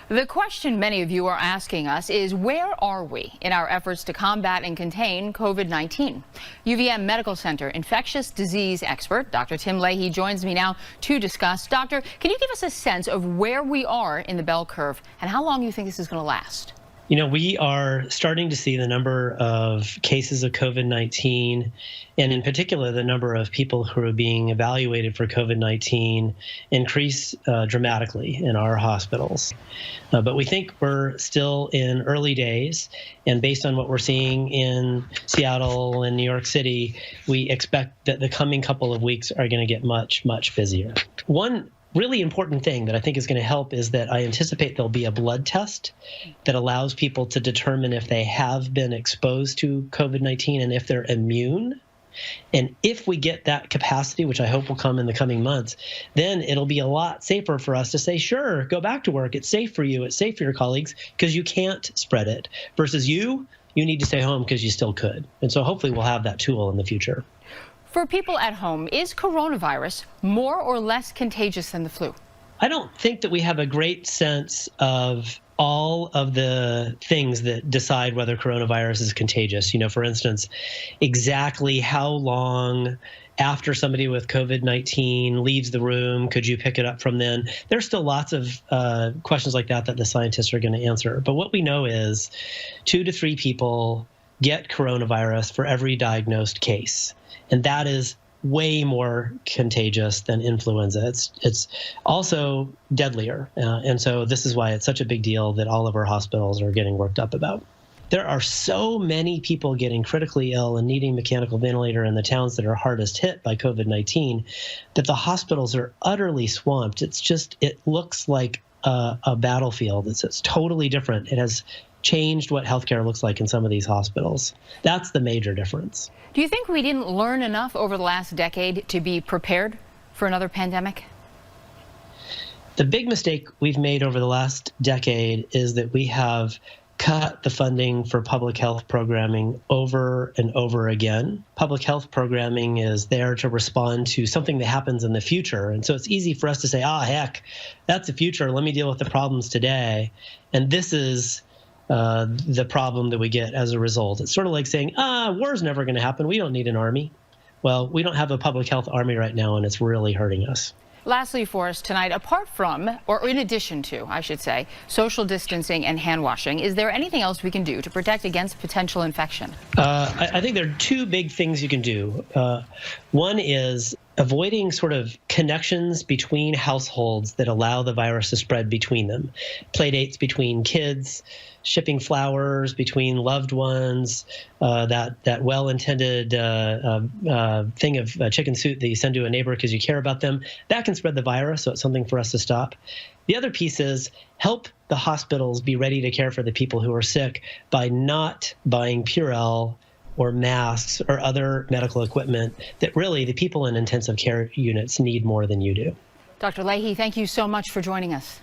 The question many of you are asking us is, where are we in our efforts to combat and contain COVID-19? UVM Medical Center infectious disease expert Dr. Tim Lahey joins me now to discuss. Doctor, can you give us a sense of where we are in the bell curve and how long you think this is going to last? You know, we are starting to see the number of cases of COVID-19, and in particular, the number of people who are being evaluated for COVID-19 increase dramatically in our hospitals. But we think we're still in early days, and based on what we're seeing in Seattle and New York City, we expect that the coming couple of weeks are going to get much, much busier. One really important thing that I think is going to help is that I anticipate there'll be a blood test that allows people to determine if they have been exposed to COVID-19 and if they're immune. And if we get that capacity, which I hope will come in the coming months, then it'll be a lot safer for us to say, sure, go back to work. It's safe for you. It's safe for your colleagues because you can't spread it versus you need to stay home because you still could. And so hopefully we'll have that tool in the future. For people at home, is coronavirus more or less contagious than the flu? I don't think that we have a great sense of all of the things that decide whether coronavirus is contagious. You know, for instance, exactly how long after somebody with COVID-19 leaves the room could you pick it up from then? There's still lots of questions like that the scientists are going to answer. But what we know is 2 to 3 people get coronavirus for every diagnosed case. And that is way more contagious than influenza. It's also deadlier. And so this is why it's such a big deal that all of our hospitals are getting worked up about. There are so many people getting critically ill and needing mechanical ventilator in the towns that are hardest hit by COVID-19 that the hospitals are utterly swamped. It looks like a battlefield. It's totally different. It has changed what healthcare looks like in some of these hospitals. That's the major difference. Do you think we didn't learn enough over the last decade to be prepared for another pandemic? The big mistake we've made over the last decade is that we have cut the funding for public health programming over and over again. Public health programming is there to respond to something that happens in the future. And so it's easy for us to say, heck, that's the future. Let me deal with the problems today. And this is the problem that we get as a result. It's sort of like saying, war's never going to happen. We don't need an army. Well, we don't have a public health army right now, and it's really hurting us. Lastly for us tonight, apart from, or in addition to, I should say, social distancing and hand washing, is there anything else we can do to protect against potential infection? I think there are 2 big things you can do. One is avoiding sort of connections between households that allow the virus to spread between them. Play dates between kids, shipping flowers between loved ones, that well-intended thing of chicken soup that you send to a neighbor because you care about them, that can spread the virus, so it's something for us to stop. The other piece is help the hospitals be ready to care for the people who are sick by not buying Purell or masks or other medical equipment that really the people in intensive care units need more than you do. Dr. Lahey, thank you so much for joining us.